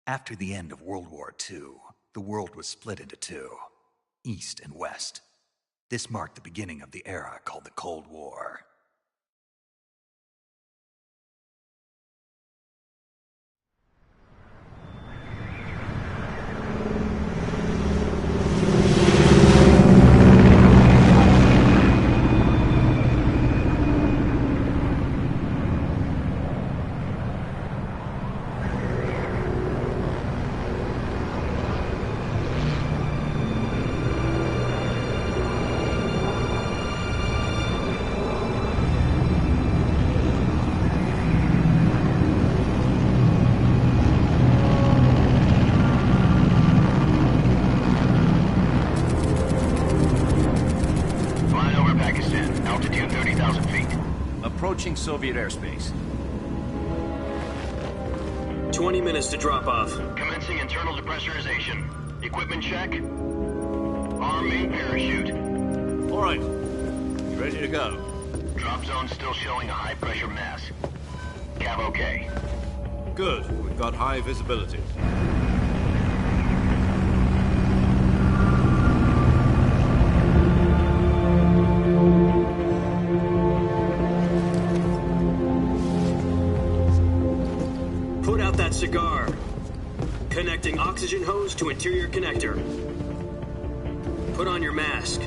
After the end of World War II, the world was split into two, East and West. This marked the beginning of the era called the Cold War. Approaching Soviet airspace. 20 minutes to drop off. Commencing internal depressurization. Equipment check. Arm main parachute. All right. You ready to go? Drop zone still showing a high pressure mass. Cav okay. Good. We've got high visibility. Cigar. Connecting oxygen hose to interior connector. Put on your mask.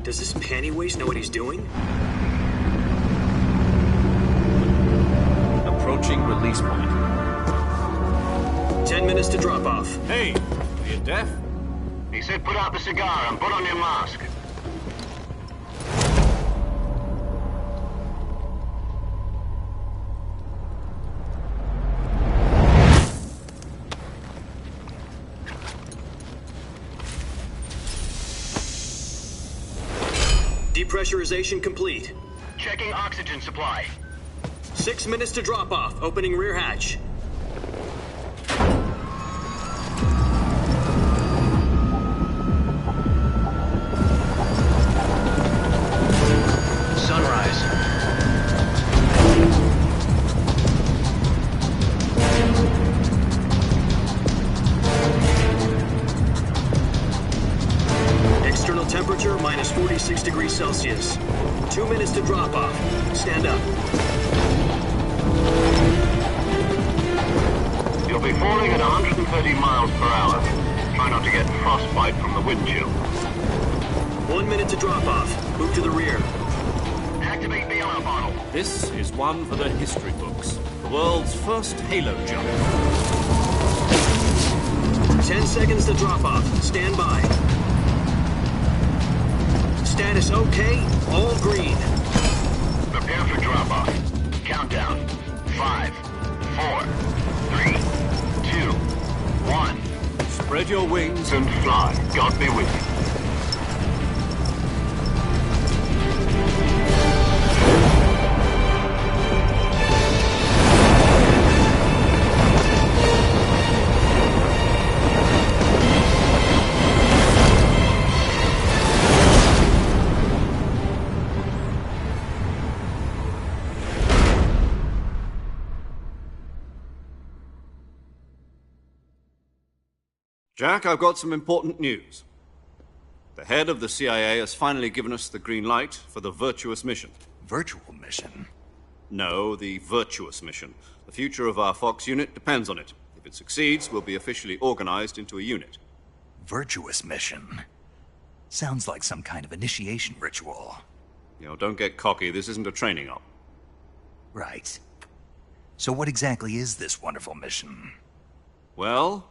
Does this panty waste know what he's doing? Approaching release point. 10 minutes to drop off. Hey, are you deaf? He said put out the cigar and put on your mask. Depressurization complete. Checking oxygen supply. 6 minutes to drop off. Opening rear hatch. Temperature minus 46 degrees Celsius. 2 minutes to drop off. Stand up. You'll be falling at 130 miles per hour. Try not to get frostbite from the wind chill. 1 minute to drop off. Move to the rear. Activate bailout bottle. This is one for the history books. The world's first halo jump. 10 seconds to drop off. Stand by. Status okay, all green. Prepare for drop-off. Countdown. 5, 4, 3, 2, 1. Spread your wings and fly. God be with you. Jack, I've got some important news. The head of the CIA has finally given us the green light for the Virtuous mission. Virtual mission? No, the Virtuous mission. The future of our Fox unit depends on it. If it succeeds, we'll be officially organized into a unit. Virtuous mission? Sounds like some kind of initiation ritual. You know, don't get cocky. This isn't a training op. Right. So what exactly is this wonderful mission? Well,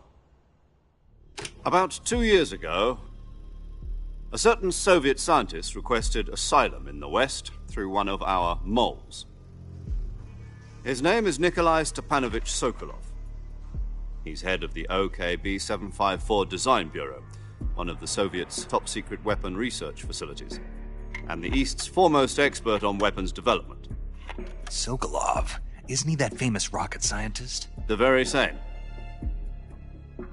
about 2 years ago, a certain Soviet scientist requested asylum in the West through one of our moles. His name is Nikolai Stepanovich Sokolov. He's head of the OKB-754 Design Bureau, one of the Soviets' top-secret weapon research facilities, and the East's foremost expert on weapons development. Sokolov? Isn't he that famous rocket scientist? The very same.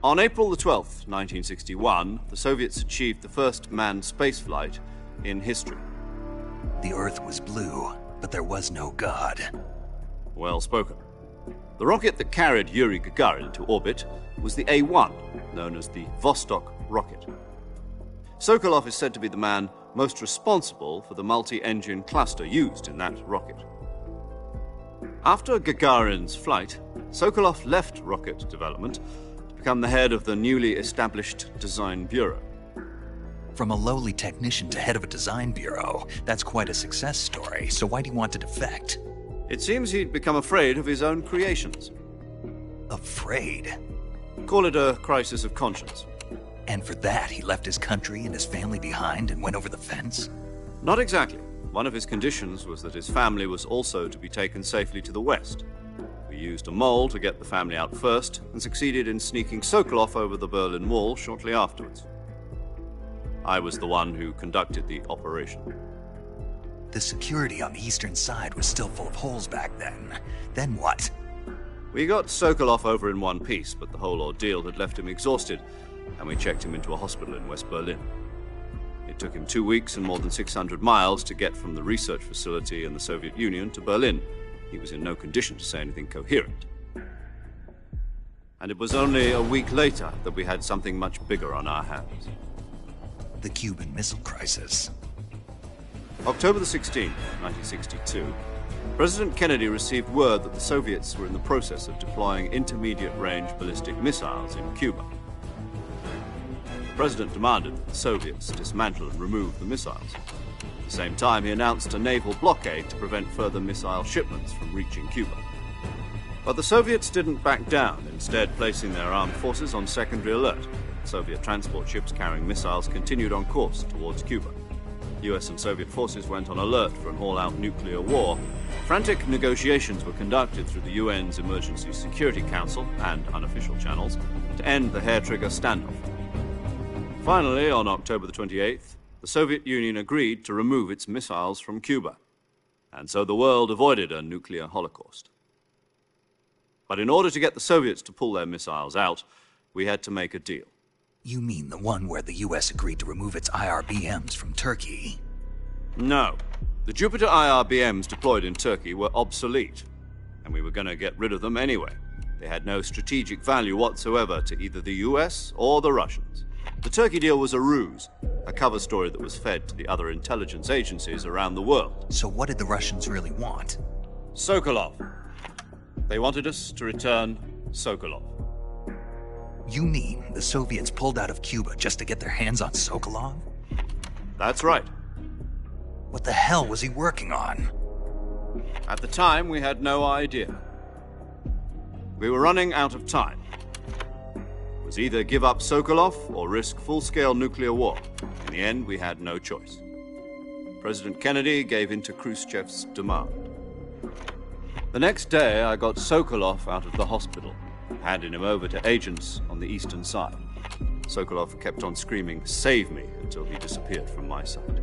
On April the 12th, 1961, the Soviets achieved the first manned spaceflight in history. The Earth was blue, but there was no God. Well spoken. The rocket that carried Yuri Gagarin to orbit was the A-1, known as the Vostok rocket. Sokolov is said to be the man most responsible for the multi-engine cluster used in that rocket. After Gagarin's flight, Sokolov left rocket development to become the head of the newly established Design Bureau. From a lowly technician to head of a design bureau, that's quite a success story, so why do you want to defect? It seems he'd become afraid of his own creations. Afraid? Call it a crisis of conscience. And for that, he left his country and his family behind and went over the fence? Not exactly. One of his conditions was that his family was also to be taken safely to the west. We used a mole to get the family out first and succeeded in sneaking Sokolov over the Berlin Wall shortly afterwards. I was the one who conducted the operation. The security on the eastern side was still full of holes back then. Then what? We got Sokolov over in one piece, but the whole ordeal had left him exhausted, and we checked him into a hospital in West Berlin. It took him 2 weeks and more than 600 miles to get from the research facility in the Soviet Union to Berlin. He was in no condition to say anything coherent. And it was only a week later that we had something much bigger on our hands. The Cuban Missile Crisis. October the 16th, 1962, President Kennedy received word that the Soviets were in the process of deploying intermediate-range ballistic missiles in Cuba. The President demanded that the Soviets dismantle and remove the missiles. At the same time, he announced a naval blockade to prevent further missile shipments from reaching Cuba. But the Soviets didn't back down, instead placing their armed forces on secondary alert. Soviet transport ships carrying missiles continued on course towards Cuba. US and Soviet forces went on alert for an all-out nuclear war. Frantic negotiations were conducted through the UN's Emergency Security Council and unofficial channels to end the hair-trigger standoff. Finally, on October the 28th, the Soviet Union agreed to remove its missiles from Cuba, and so the world avoided a nuclear holocaust. But in order to get the Soviets to pull their missiles out, we had to make a deal. You mean the one where the US agreed to remove its IRBMs from Turkey? No. The Jupiter IRBMs deployed in Turkey were obsolete, and we were going to get rid of them anyway. They had no strategic value whatsoever to either the US or the Russians. The Turkey deal was a ruse, a cover story that was fed to the other intelligence agencies around the world. So what did the Russians really want? Sokolov. They wanted us to return Sokolov. You mean the Soviets pulled out of Cuba just to get their hands on Sokolov? That's right. What the hell was he working on? At the time, we had no idea. We were running out of time. It was either give up Sokolov or risk full-scale nuclear war. In the end, we had no choice. President Kennedy gave in to Khrushchev's demand. The next day, I got Sokolov out of the hospital, handing him over to agents on the eastern side. Sokolov kept on screaming, "Save me," until he disappeared from my sight.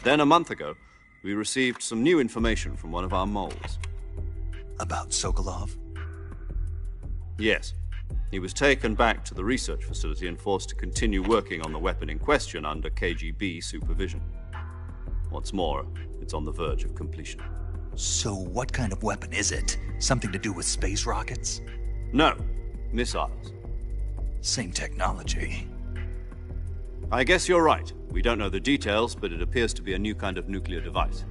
Then, a month ago, we received some new information from one of our moles. About Sokolov? Yes. He was taken back to the research facility and forced to continue working on the weapon in question under KGB supervision. What's more, it's on the verge of completion. So what kind of weapon is it? Something to do with space rockets? No, missiles. Same technology. I guess you're right. We don't know the details, but it appears to be a new kind of nuclear device.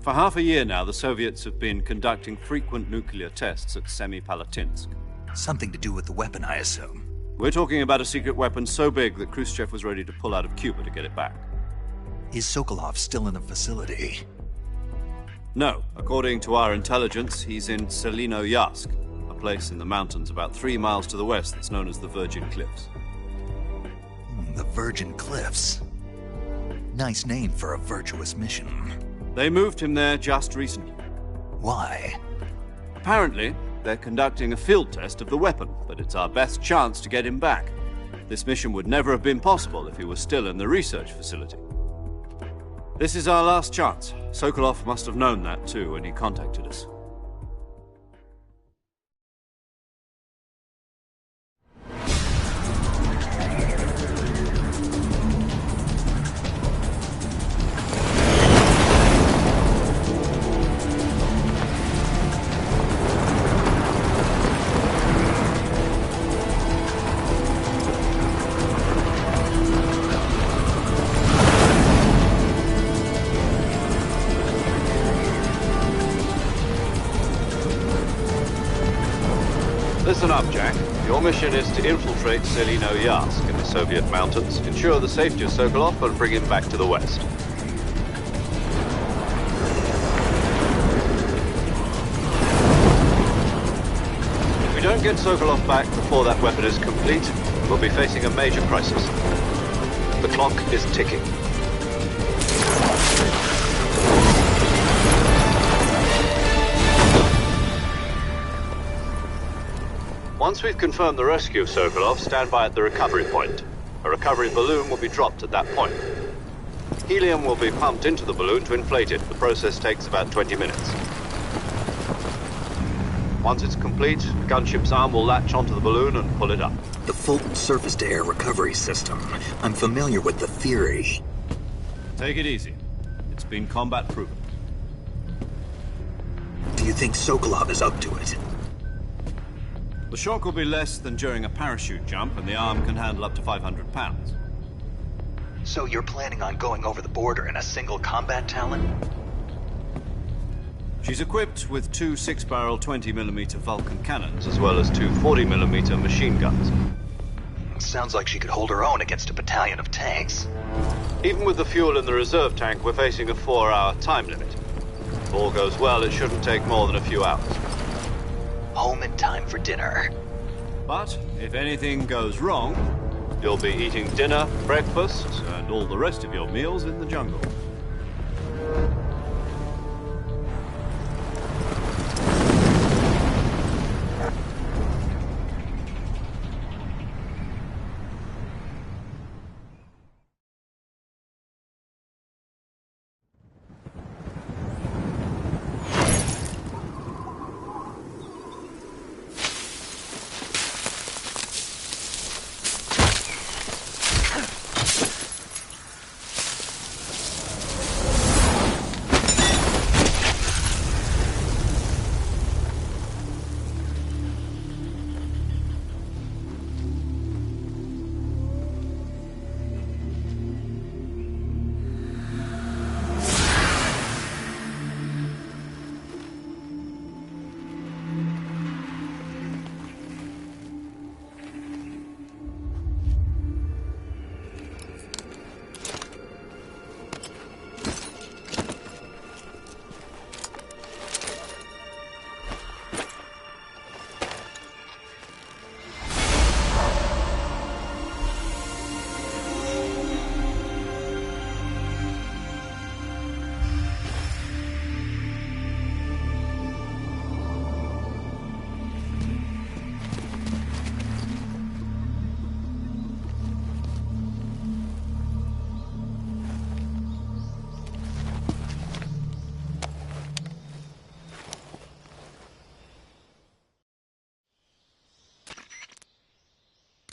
For half a year now, the Soviets have been conducting frequent nuclear tests at Semipalatinsk. Something to do with the weapon, I assume. We're talking about a secret weapon so big that Khrushchev was ready to pull out of Cuba to get it back. Is Sokolov still in the facility? No. According to our intelligence, he's in Selinoyarsk, a place in the mountains about 3 miles to the west that's known as the Virgin Cliffs. The Virgin Cliffs. Nice name for a virtuous mission. They moved him there just recently. Why? Apparently, they're conducting a field test of the weapon, but it's our best chance to get him back. This mission would never have been possible if he was still in the research facility. This is our last chance. Sokolov must have known that too when he contacted us. Listen up, Jack. Your mission is to infiltrate Selino-Yarsk in the Soviet mountains, ensure the safety of Sokolov, and bring him back to the west. If we don't get Sokolov back before that weapon is complete, we'll be facing a major crisis. The clock is ticking. Once we've confirmed the rescue of Sokolov, stand by at the recovery point. A recovery balloon will be dropped at that point. Helium will be pumped into the balloon to inflate it. The process takes about 20 minutes. Once it's complete, the gunship's arm will latch onto the balloon and pull it up. The Fulton surface-to-air recovery system. I'm familiar with the theory. Take it easy. It's been combat-proven. Do you think Sokolov is up to it? The shock will be less than during a parachute jump, and the arm can handle up to 500 pounds. So you're planning on going over the border in a single combat Talon? She's equipped with two 6-barrel 20mm Vulcan cannons, as well as two 40mm machine guns. Sounds like she could hold her own against a battalion of tanks. Even with the fuel in the reserve tank, we're facing a 4-hour time limit. If all goes well, it shouldn't take more than a few hours. Home in time for dinner. But if anything goes wrong, you'll be eating dinner, breakfast, and all the rest of your meals in the jungle.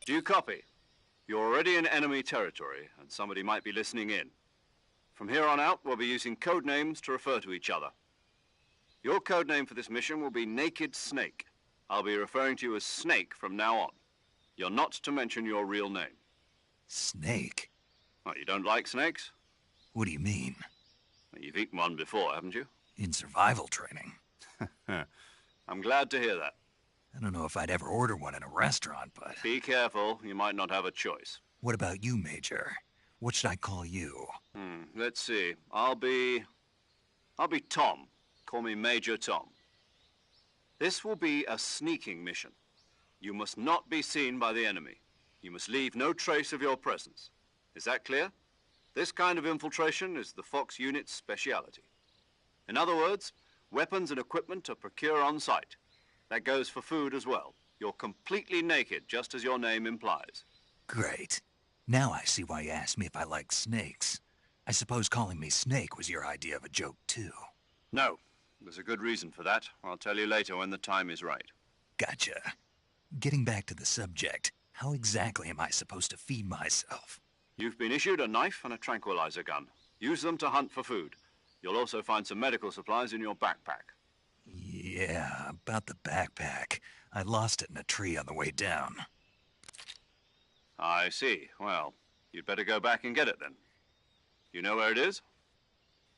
Do you copy? You're already in enemy territory, and somebody might be listening in. From here on out, we'll be using code names to refer to each other. Your code name for this mission will be Naked Snake. I'll be referring to you as Snake from now on. You're not to mention your real name. Snake? Well, you don't like snakes? What do you mean? Well, you've eaten one before, haven't you? In survival training. I'm glad to hear that. I don't know if I'd ever order one in a restaurant, but... Be careful, you might not have a choice. What about you, Major? What should I call you? Let's see. I'll be Tom. Call me Major Tom. This will be a sneaking mission. You must not be seen by the enemy. You must leave no trace of your presence. Is that clear? This kind of infiltration is the Fox unit's speciality. In other words, weapons and equipment are procured on site. That goes for food as well. You're completely naked, just as your name implies. Great. Now I see why you asked me if I like snakes. I suppose calling me Snake was your idea of a joke, too. No. There's a good reason for that. I'll tell you later when the time is right. Gotcha. Getting back to the subject, how exactly am I supposed to feed myself? You've been issued a knife and a tranquilizer gun. Use them to hunt for food. You'll also find some medical supplies in your backpack. Yeah, about the backpack. I lost it in a tree on the way down. I see. Well, you'd better go back and get it then. You know where it is?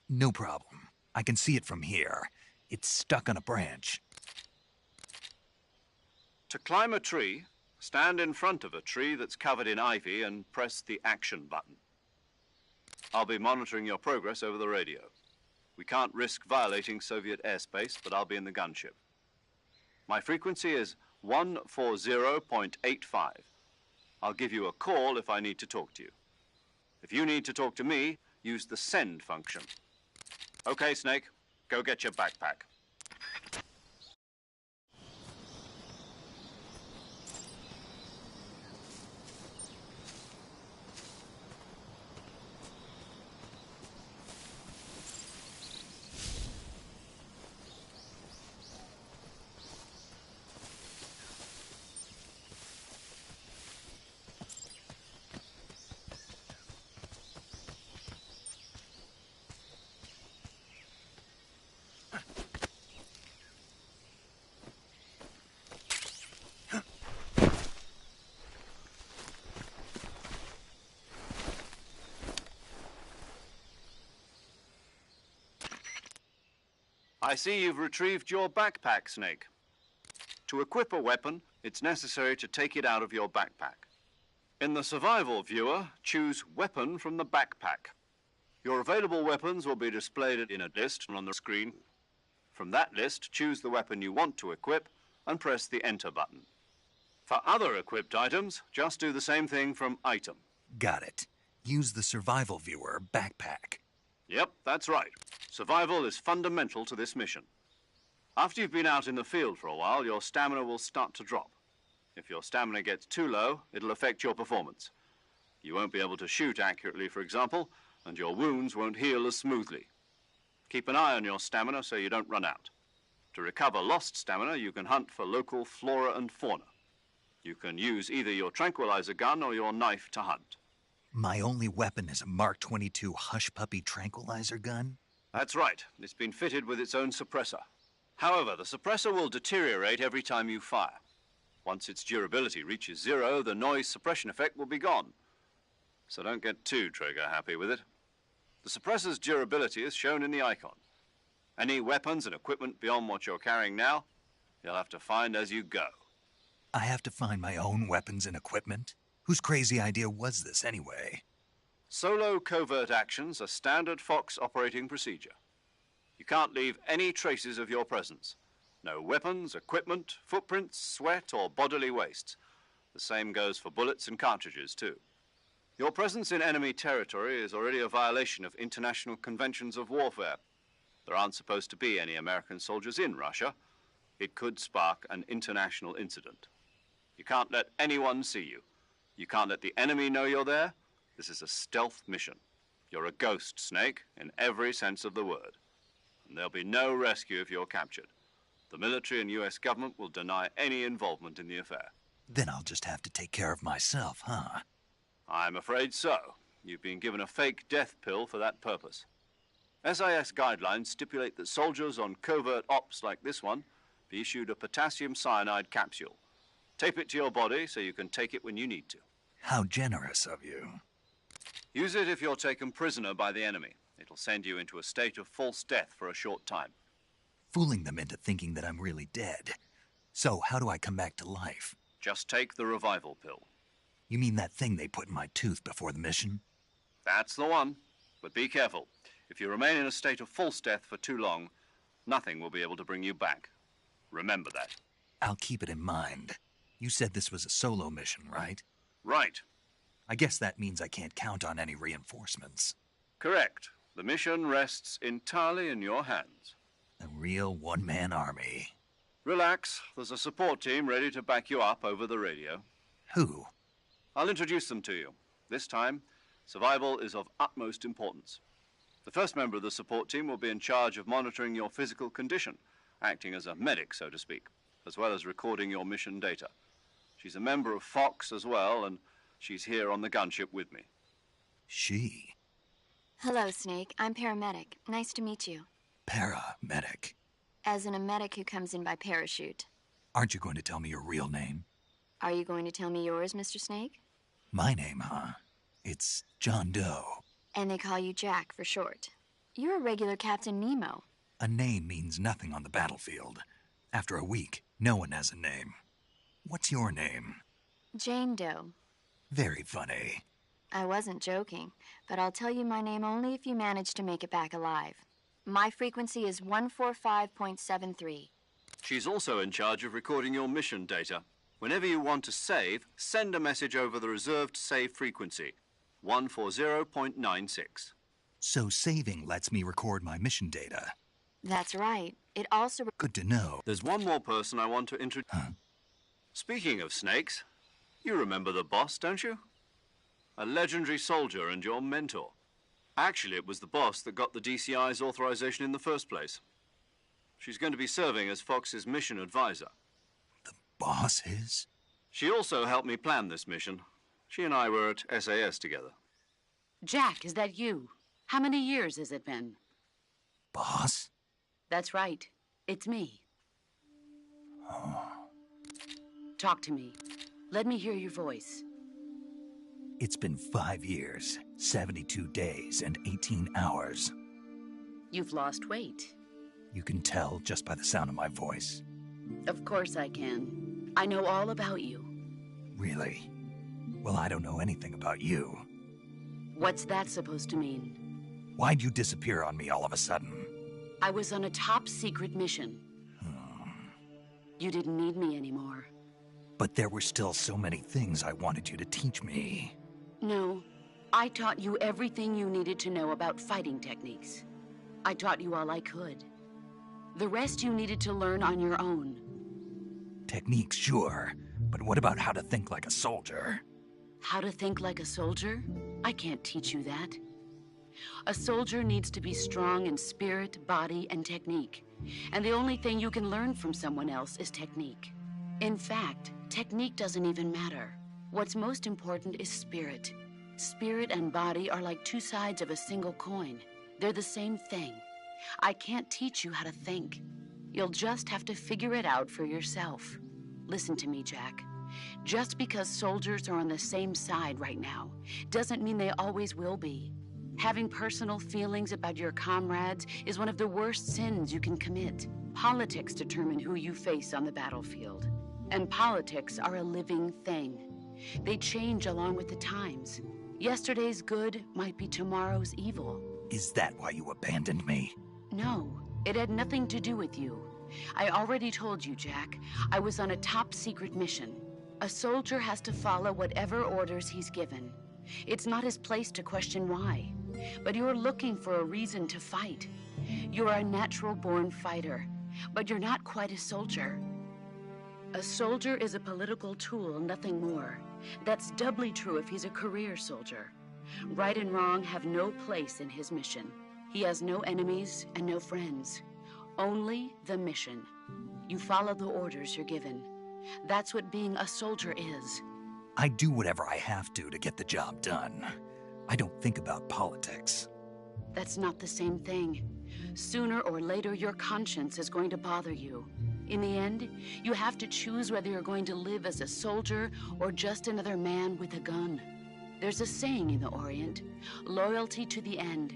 No problem. I can see it from here. It's stuck on a branch. To climb a tree, stand in front of a tree that's covered in ivy and press the action button. I'll be monitoring your progress over the radio. We can't risk violating Soviet airspace, but I'll be in the gunship. My frequency is 140.85. I'll give you a call if I need to talk to you. If you need to talk to me, use the send function. Okay, Snake, go get your backpack. I see you've retrieved your backpack, Snake. To equip a weapon, it's necessary to take it out of your backpack. In the survival viewer, choose Weapon from the backpack. Your available weapons will be displayed in a list on the screen. From that list, choose the weapon you want to equip and press the Enter button. For other equipped items, just do the same thing from Item. Got it. Use the survival viewer backpack. Yep, that's right. Survival is fundamental to this mission. After you've been out in the field for a while, your stamina will start to drop. If your stamina gets too low, it'll affect your performance. You won't be able to shoot accurately, for example, and your wounds won't heal as smoothly. Keep an eye on your stamina so you don't run out. To recover lost stamina, you can hunt for local flora and fauna. You can use either your tranquilizer gun or your knife to hunt. My only weapon is a Mark 22 Hush Puppy tranquilizer gun? That's right. It's been fitted with its own suppressor. However, the suppressor will deteriorate every time you fire. Once its durability reaches 0, the noise suppression effect will be gone. So don't get too trigger-happy with it. The suppressor's durability is shown in the icon. Any weapons and equipment beyond what you're carrying now, you'll have to find as you go. I have to find my own weapons and equipment? Whose crazy idea was this, anyway? Solo covert actions are standard Fox operating procedure. You can't leave any traces of your presence. No weapons, equipment, footprints, sweat, or bodily wastes. The same goes for bullets and cartridges, too. Your presence in enemy territory is already a violation of international conventions of warfare. There aren't supposed to be any American soldiers in Russia. It could spark an international incident. You can't let anyone see you. You can't let the enemy know you're there. This is a stealth mission. You're a ghost, Snake, in every sense of the word. And there'll be no rescue if you're captured. The military and U.S. government will deny any involvement in the affair. Then I'll just have to take care of myself, huh? I'm afraid so. You've been given a fake death pill for that purpose. SIS guidelines stipulate that soldiers on covert ops like this one be issued a potassium cyanide capsule. Tape it to your body so you can take it when you need to. How generous of you. Use it if you're taken prisoner by the enemy. It'll send you into a state of false death for a short time. Fooling them into thinking that I'm really dead. So, how do I come back to life? Just take the revival pill. You mean that thing they put in my tooth before the mission? That's the one. But be careful. If you remain in a state of false death for too long, nothing will be able to bring you back. Remember that. I'll keep it in mind. You said this was a solo mission, right? Right. I guess that means I can't count on any reinforcements. Correct. The mission rests entirely in your hands. A real one-man army. Relax. There's a support team ready to back you up over the radio. Who? I'll introduce them to you. This time, survival is of utmost importance. The first member of the support team will be in charge of monitoring your physical condition, acting as a medic, so to speak, as well as recording your mission data. She's a member of Fox as well, and she's here on the gunship with me. She? Hello, Snake. I'm paramedic. Nice to meet you. Paramedic. As in a medic who comes in by parachute. Aren't you going to tell me your real name? Are you going to tell me yours, Mr. Snake? My name, huh? It's John Doe. And they call you Jack for short. You're a regular Captain Nemo. A name means nothing on the battlefield. After a week, no one has a name. What's your name? Jane Doe. Very funny. I wasn't joking, but I'll tell you my name only if you manage to make it back alive. My frequency is 145.73. She's also in charge of recording your mission data. Whenever you want to save, send a message over the reserved save frequency, 140.96. So saving lets me record my mission data. That's right. It also... Good to know. There's one more person I want to introduce. Huh? Speaking of snakes, you remember the boss, don't you? A legendary soldier and your mentor. Actually, it was the boss that got the DCI's authorization in the first place. She's going to be serving as Fox's mission advisor. The boss is? She also helped me plan this mission. She and I were at SAS together. Jack, is that you? How many years has it been? Boss? That's right. It's me. Oh. Talk to me. Let me hear your voice. It's been 5 years, 72 days, and 18 hours. You've lost weight. You can tell just by the sound of my voice. Of course I can. I know all about you. Really? Well, I don't know anything about you. What's that supposed to mean? Why'd you disappear on me all of a sudden? I was on a top-secret mission. You didn't need me anymore. But there were still so many things I wanted you to teach me. No, I taught you everything you needed to know about fighting techniques. I taught you all I could. The rest you needed to learn on your own. Techniques, sure. But what about how to think like a soldier? How to think like a soldier? I can't teach you that. A soldier needs to be strong in spirit, body, and technique. And the only thing you can learn from someone else is technique. In fact, technique doesn't even matter. What's most important is spirit. Spirit and body are like two sides of a single coin. They're the same thing. I can't teach you how to think. You'll just have to figure it out for yourself. Listen to me, Jack. Just because soldiers are on the same side right now doesn't mean they always will be. Having personal feelings about your comrades is one of the worst sins you can commit. Politics determine who you face on the battlefield. And politics are a living thing. They change along with the times. Yesterday's good might be tomorrow's evil. Is that why you abandoned me? No, it had nothing to do with you. I already told you, Jack. I was on a top-secret mission. A soldier has to follow whatever orders he's given. It's not his place to question why. But you're looking for a reason to fight. You're a natural-born fighter, but you're not quite a soldier. A soldier is a political tool, nothing more. That's doubly true if he's a career soldier. Right and wrong have no place in his mission. He has no enemies and no friends. Only the mission. You follow the orders you're given. That's what being a soldier is. I do whatever I have to get the job done. I don't think about politics. That's not the same thing. Sooner or later, your conscience is going to bother you. In the end, you have to choose whether you're going to live as a soldier or just another man with a gun. There's a saying in the Orient, loyalty to the end.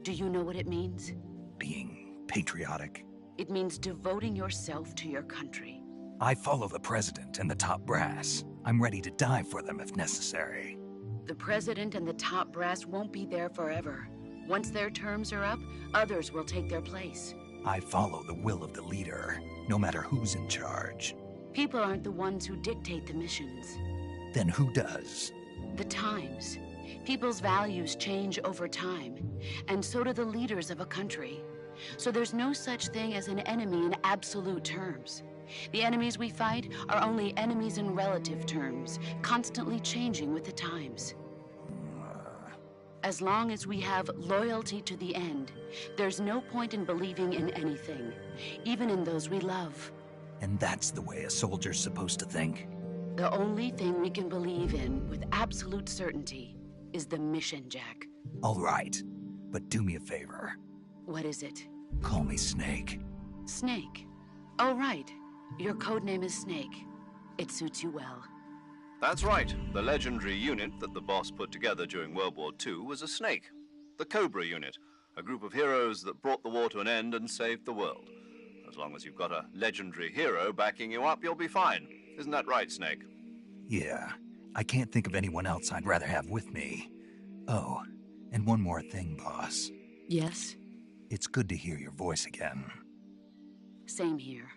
Do you know what it means? Being patriotic. It means devoting yourself to your country. I follow the president and the top brass. I'm ready to die for them if necessary. The president and the top brass won't be there forever. Once their terms are up, others will take their place. I follow the will of the leader, no matter who's in charge. People aren't the ones who dictate the missions. Then who does? The times. People's values change over time, and so do the leaders of a country. So there's no such thing as an enemy in absolute terms. The enemies we fight are only enemies in relative terms, constantly changing with the times. As long as we have loyalty to the end, there's no point in believing in anything, even in those we love. And that's the way a soldier's supposed to think? The only thing we can believe in with absolute certainty is the mission, Jack. All right, but do me a favor. What is it? Call me Snake. Snake. Oh, right. Your codename is Snake. It suits you well. That's right. The legendary unit that the boss put together during World War II was a snake. The Cobra unit, a group of heroes that brought the war to an end and saved the world. As long as you've got a legendary hero backing you up, you'll be fine. Isn't that right, Snake? Yeah, I can't think of anyone else I'd rather have with me. Oh, and one more thing, boss. Yes? It's good to hear your voice again. Same here.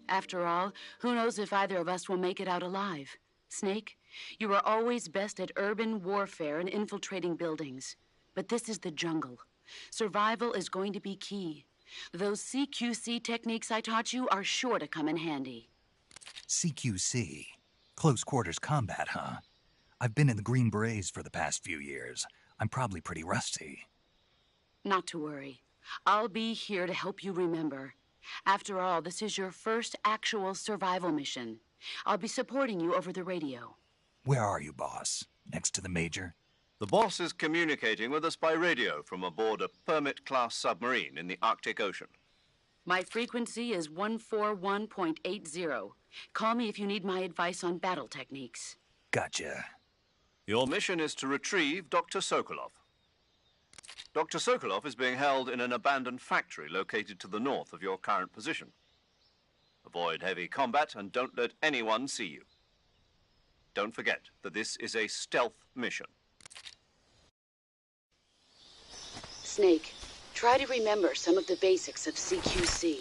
After all, who knows if either of us will make it out alive? Snake, you are always best at urban warfare and infiltrating buildings. But this is the jungle. Survival is going to be key. Those CQC techniques I taught you are sure to come in handy. CQC? Close quarters combat, huh? I've been in the Green Berets for the past few years. I'm probably pretty rusty. Not to worry. I'll be here to help you remember. After all, this is your first actual survival mission. I'll be supporting you over the radio. Where are you, boss? Next to the Major? The boss is communicating with us by radio from aboard a Permit-class submarine in the Arctic Ocean. My frequency is 141.80. Call me if you need my advice on battle techniques. Gotcha. Your mission is to retrieve Dr. Sokolov. Dr. Sokolov is being held in an abandoned factory located to the north of your current position. Avoid heavy combat and don't let anyone see you. Don't forget that this is a stealth mission. Snake, try to remember some of the basics of CQC.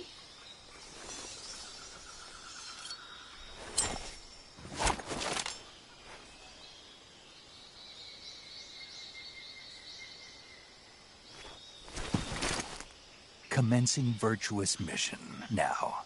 Commencing virtuous mission now.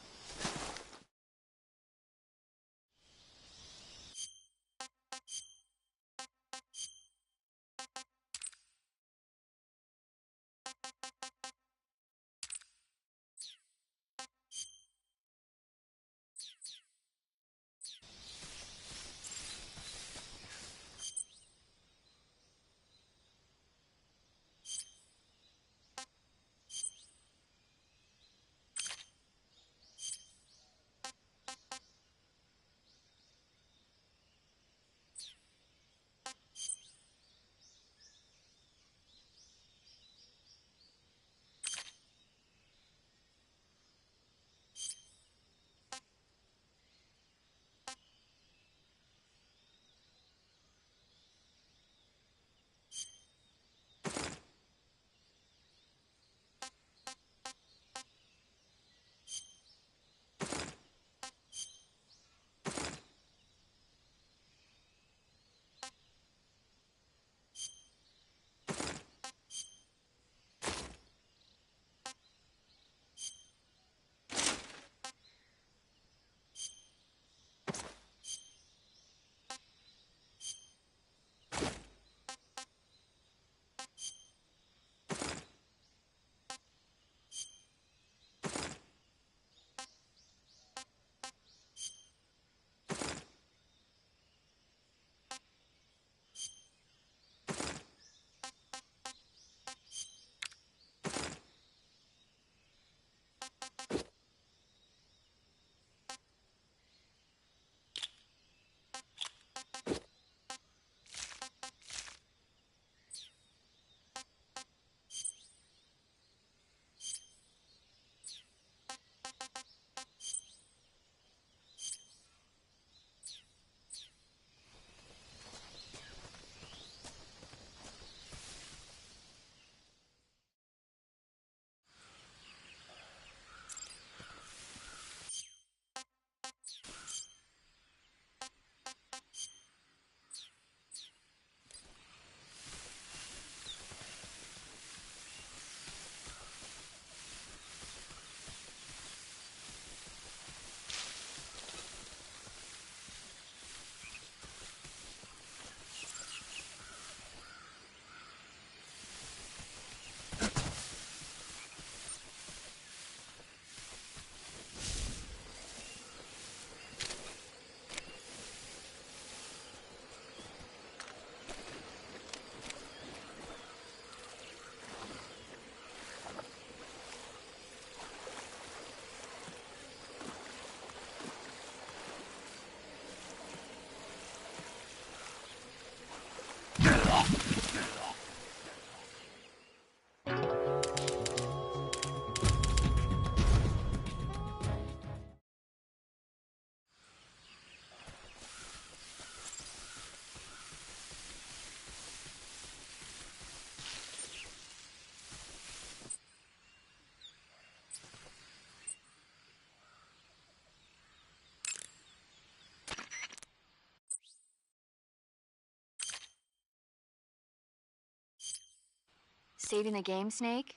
saving the game, Snake?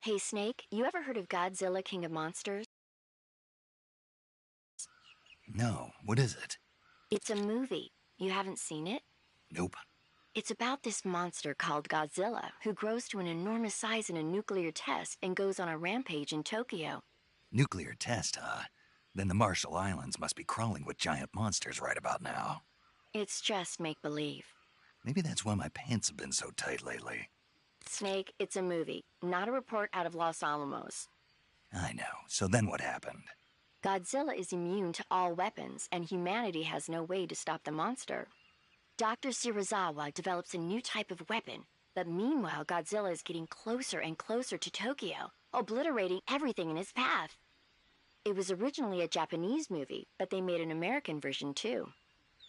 Hey, Snake, you ever heard of Godzilla, King of Monsters? No, what is it? It's a movie. You haven't seen it? Nope. It's about this monster called Godzilla, who grows to an enormous size in a nuclear test and goes on a rampage in Tokyo. Nuclear test, huh? Then the Marshall Islands must be crawling with giant monsters right about now. It's just make-believe. Maybe that's why my pants have been so tight lately. Snake, it's a movie, not a report out of Los Alamos. I know. So then what happened? Godzilla is immune to all weapons, and humanity has no way to stop the monster. Dr. Shirazawa develops a new type of weapon, but meanwhile Godzilla is getting closer and closer to Tokyo, obliterating everything in his path. It was originally a Japanese movie, but they made an American version too.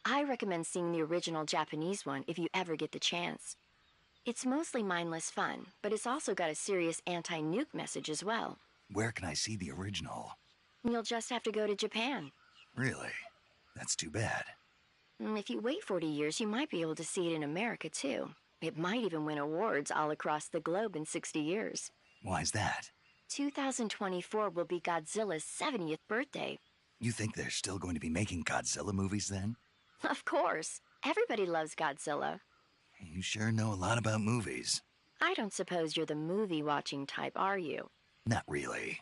I recommend seeing the original Japanese one if you ever get the chance. It's mostly mindless fun, but it's also got a serious anti-nuke message as well. Where can I see the original? You'll just have to go to Japan. Really? That's too bad. If you wait 40 years, you might be able to see it in America too. It might even win awards all across the globe in 60 years. Why's that? 2024 will be Godzilla's 70th birthday. You think they're still going to be making Godzilla movies then? Of course. Everybody loves Godzilla. You sure know a lot about movies. I don't suppose you're the movie-watching type, are you? Not really.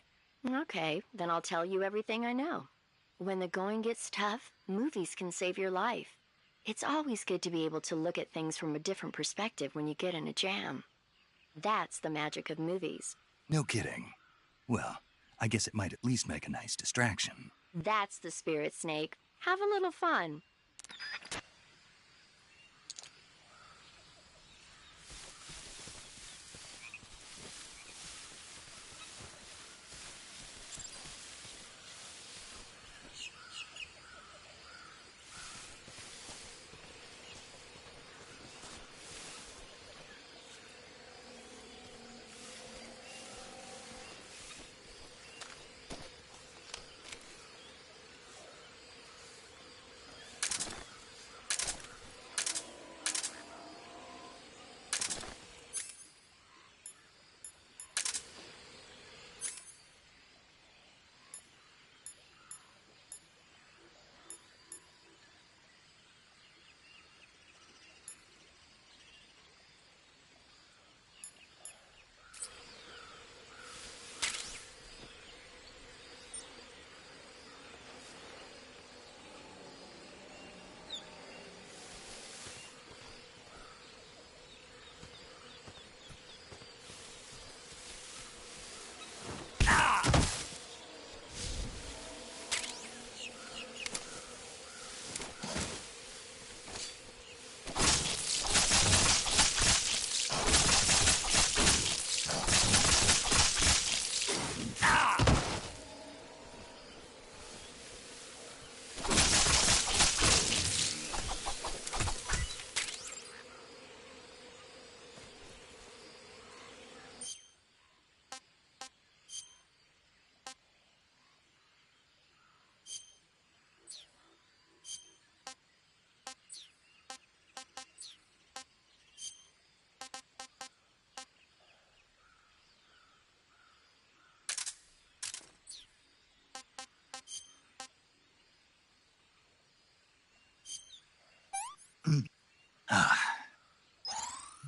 Okay, then I'll tell you everything I know. When the going gets tough, movies can save your life. It's always good to be able to look at things from a different perspective when you get in a jam. That's the magic of movies. No kidding. Well, I guess it might at least make a nice distraction. That's the spirit, Snake. Have a little fun.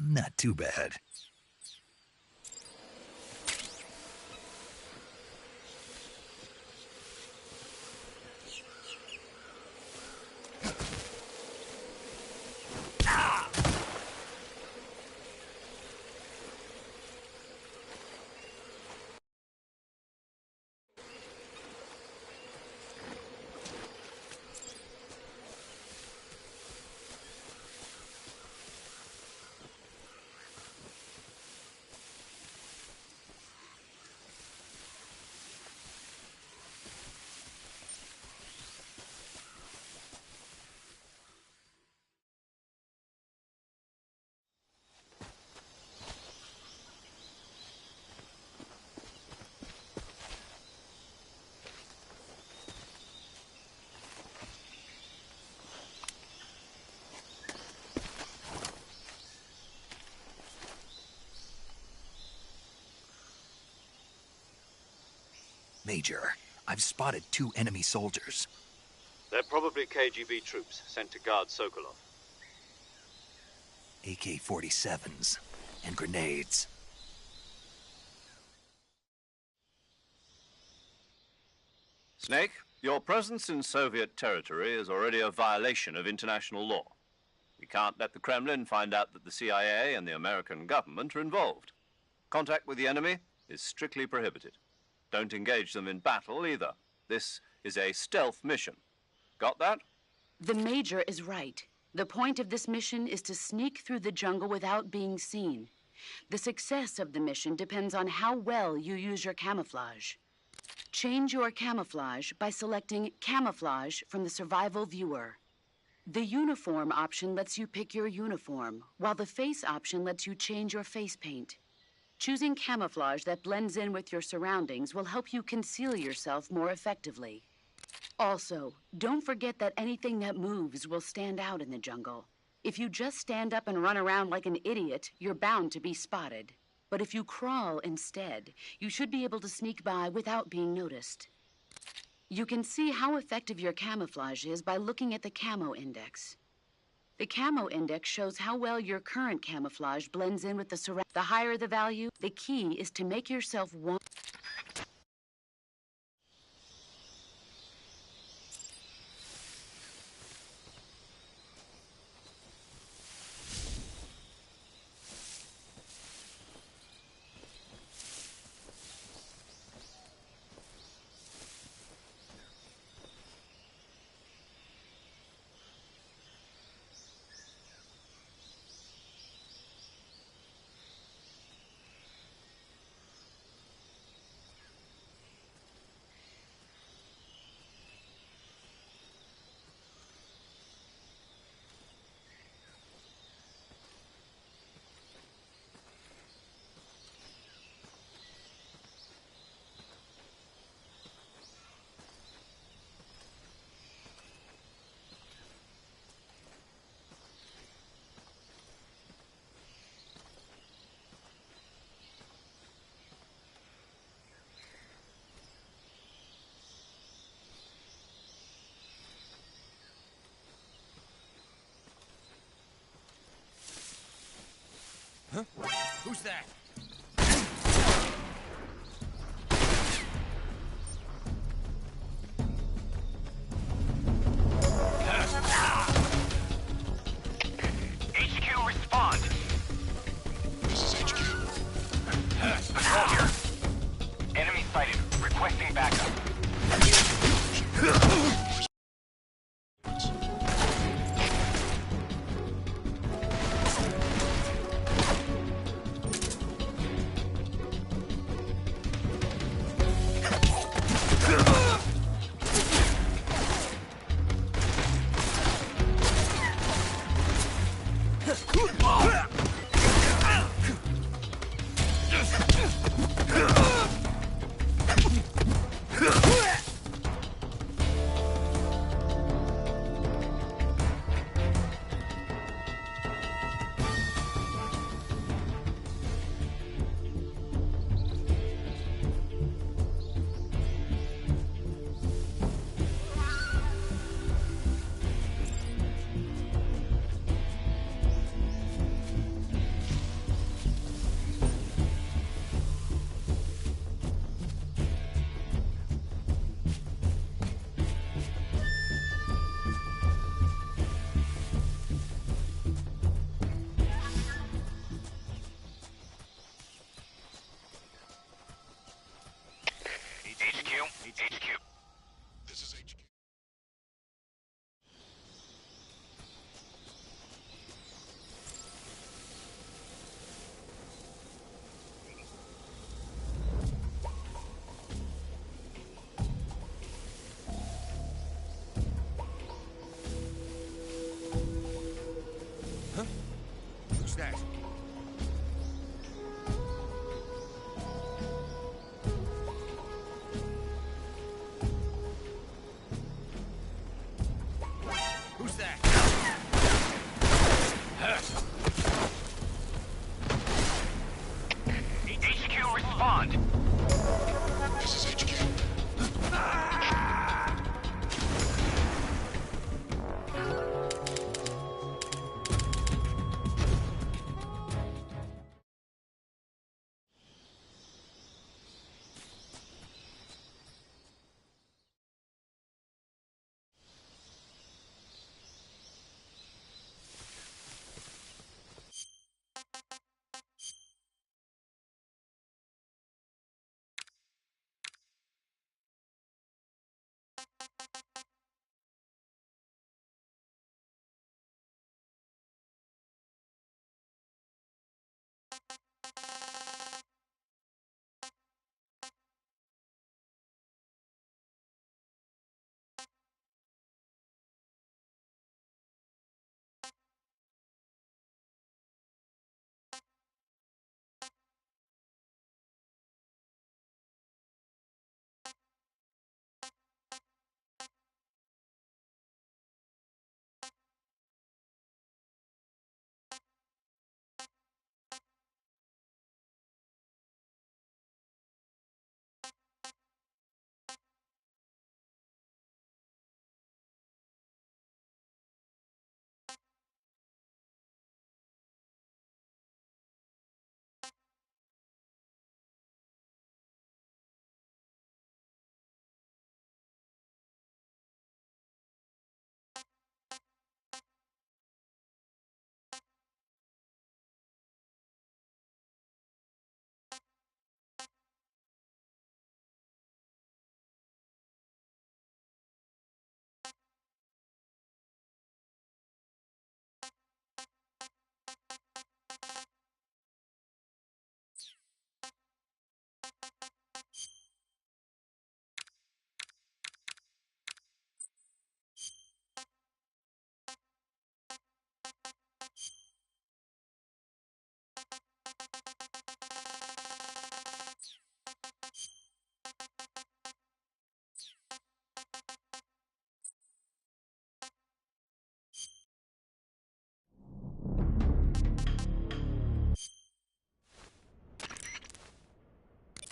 Not too bad. Major, I've spotted 2 enemy soldiers. They're probably KGB troops sent to guard Sokolov. AK-47s and grenades. Snake, your presence in Soviet territory is already a violation of international law. We can't let the Kremlin find out that the CIA and the American government are involved. Contact with the enemy is strictly prohibited. Don't engage them in battle either. This is a stealth mission. Got that? The Major is right. The point of this mission is to sneak through the jungle without being seen. The success of the mission depends on how well you use your camouflage. Change your camouflage by selecting Camouflage from the Survival Viewer. The Uniform option lets you pick your uniform, while the Face option lets you change your face paint. Choosing camouflage that blends in with your surroundings will help you conceal yourself more effectively. Also, don't forget that anything that moves will stand out in the jungle. If you just stand up and run around like an idiot, you're bound to be spotted. But if you crawl instead, you should be able to sneak by without being noticed. You can see how effective your camouflage is by looking at the Camo Index. The Camo Index shows how well your current camouflage blends in with the surroundings. The higher the value, the key is to make yourself one. Who's that? HQ, respond! This is HQ. Control here. Enemy sighted. Requesting backup. HQ. This is HQ. Huh? Who's that?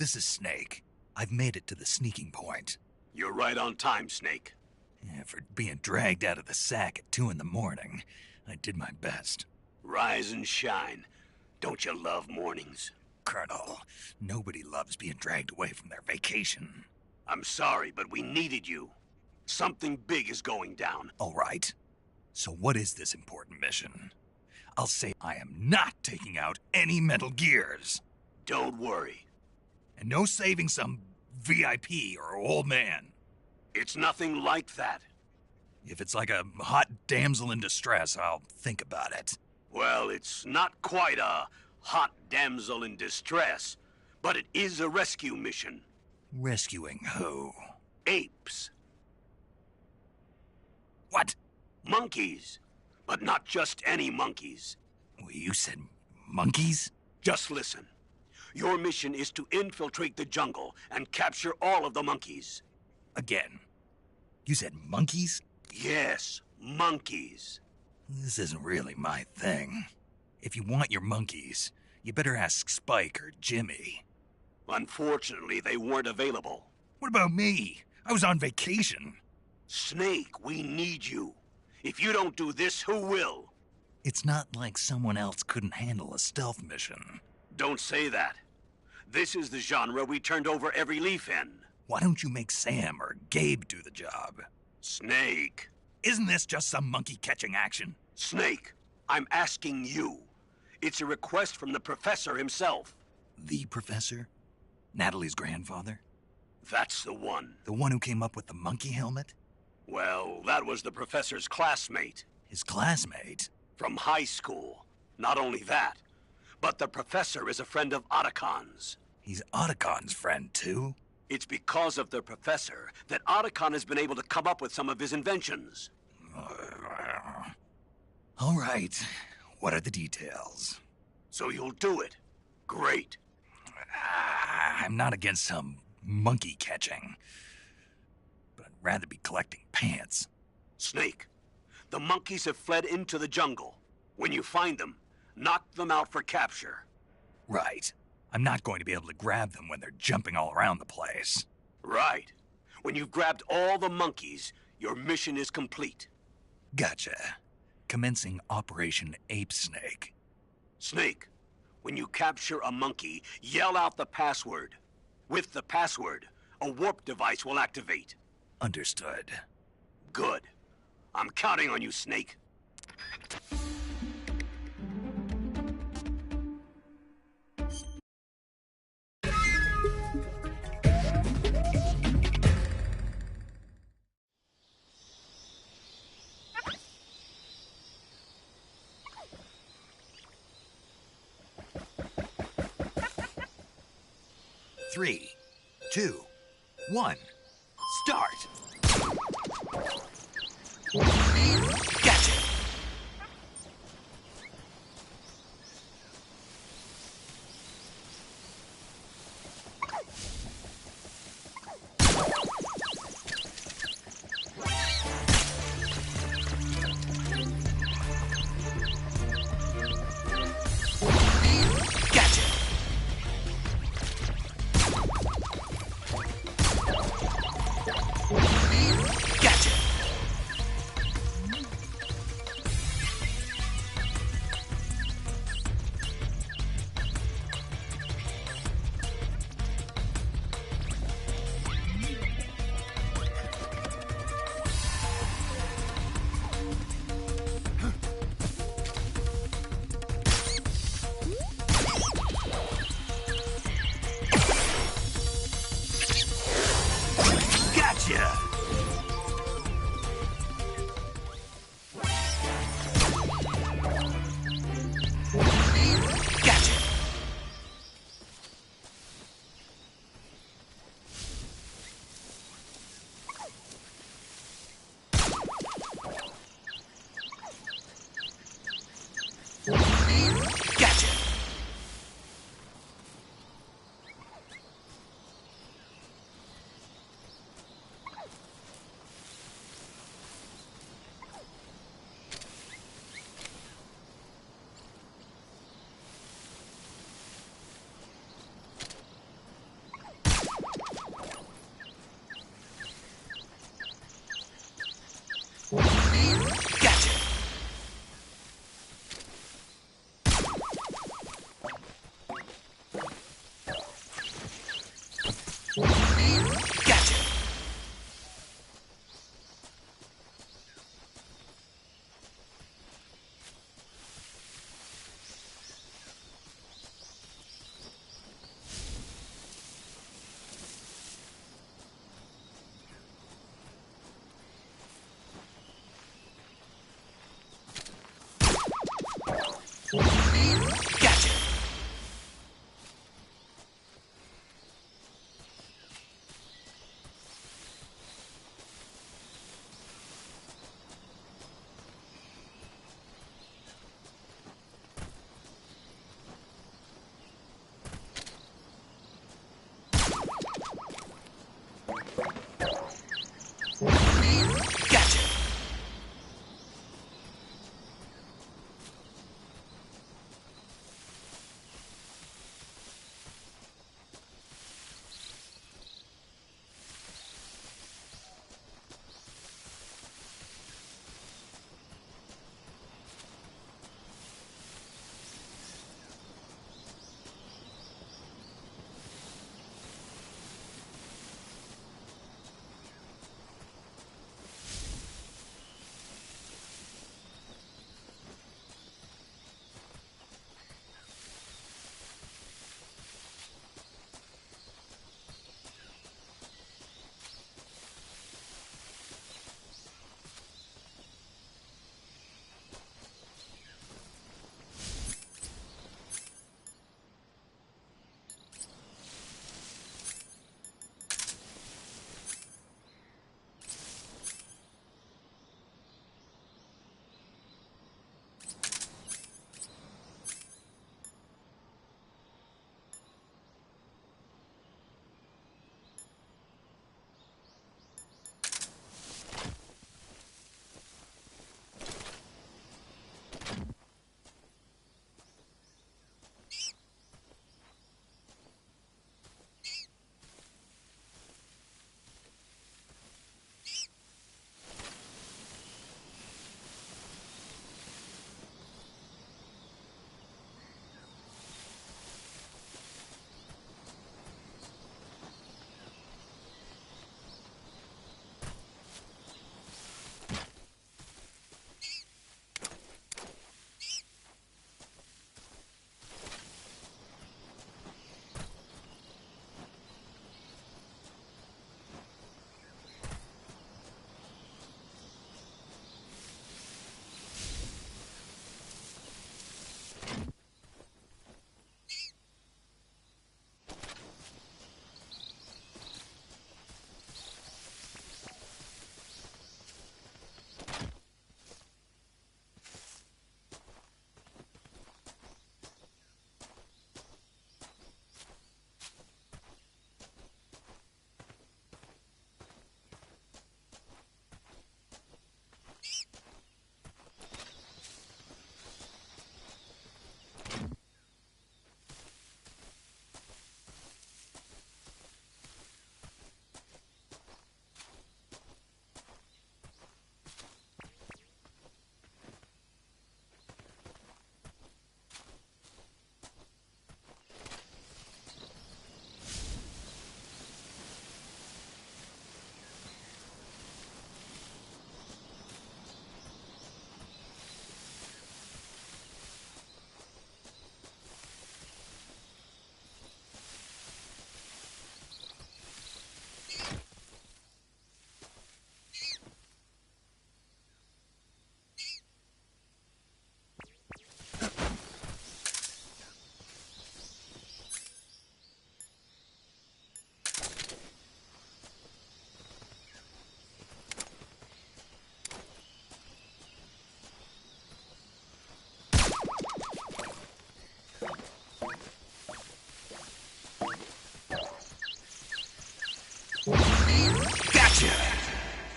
this is Snake. I've made it to the sneaking point. You're right on time, Snake. Yeah, for being dragged out of the sack at 2 in the morning, I did my best. Rise and shine. Don't you love mornings? Colonel, nobody loves being dragged away from their vacation. I'm sorry, but we needed you. Something big is going down. All right. So what is this important mission? I'll say I am not taking out any Metal Gears. Don't worry. And no saving some VIP or old man. It's nothing like that. If it's like a hot damsel in distress, I'll think about it. Well, it's not quite a hot damsel in distress, but it is a rescue mission. Rescuing who? Apes. What? Monkeys. But not just any monkeys. You said monkeys? Just listen. Your mission is to infiltrate the jungle and capture all of the monkeys. Again. You said monkeys? Yes, monkeys. This isn't really my thing. If you want your monkeys, you better ask Spike or Jimmy. Unfortunately, they weren't available. What about me? I was on vacation. Snake, we need you. If you don't do this, who will? It's not like someone else couldn't handle a stealth mission. Don't say that. This is the genre we turned over every leaf in. Why don't you make Sam or Gabe do the job? Snake. Isn't this just some monkey-catching action? Snake, I'm asking you. It's a request from the professor himself. The professor? Natalie's grandfather? That's the one. The one who came up with the monkey helmet? Well, that was the professor's classmate. His classmate? From high school. Not only that, but the professor is a friend of Otacon's. He's Otacon's friend, too? It's because of the professor that Otacon has been able to come up with some of his inventions. All right. What are the details? So you'll do it. Great. I'm not against some monkey catching, but I'd rather be collecting pants. Snake, the monkeys have fled into the jungle. When you find them, knock them out for capture. Right. I'm not going to be able to grab them when they're jumping all around the place. Right. When you've grabbed all the monkeys, your mission is complete. Gotcha. Commencing Operation Ape Snake. Snake, when you capture a monkey, yell out the password. With the password, a warp device will activate. Understood. Good. I'm counting on you, Snake. Three, 2, 1, start! Gotcha!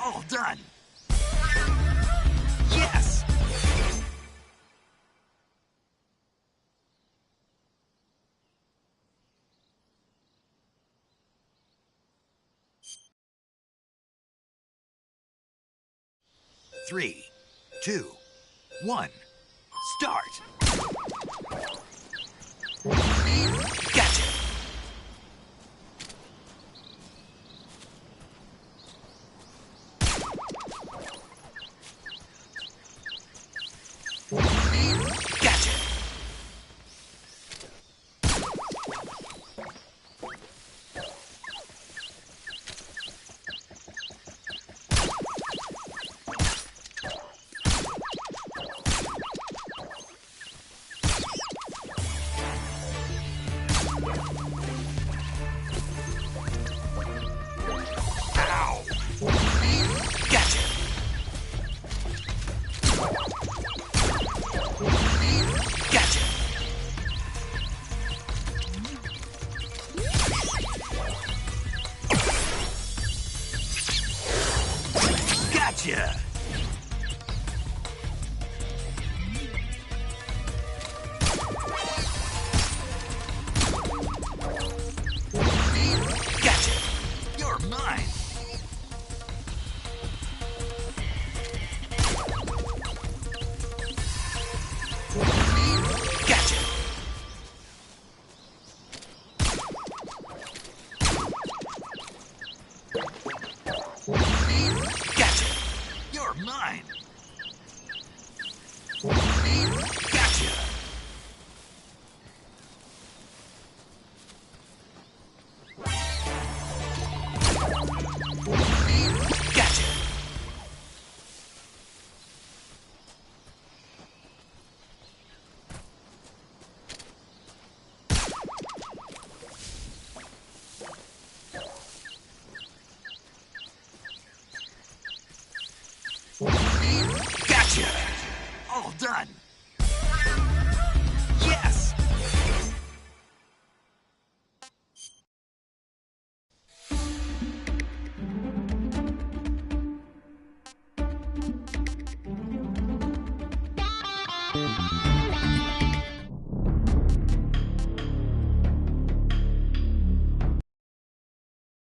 All done. Yes! Three, 2, 1, start! Gotcha! Gotcha! Ow! Gotcha! Gotcha! Gotcha! Gotcha! You're mine! Gotcha! Gotcha! You're mine!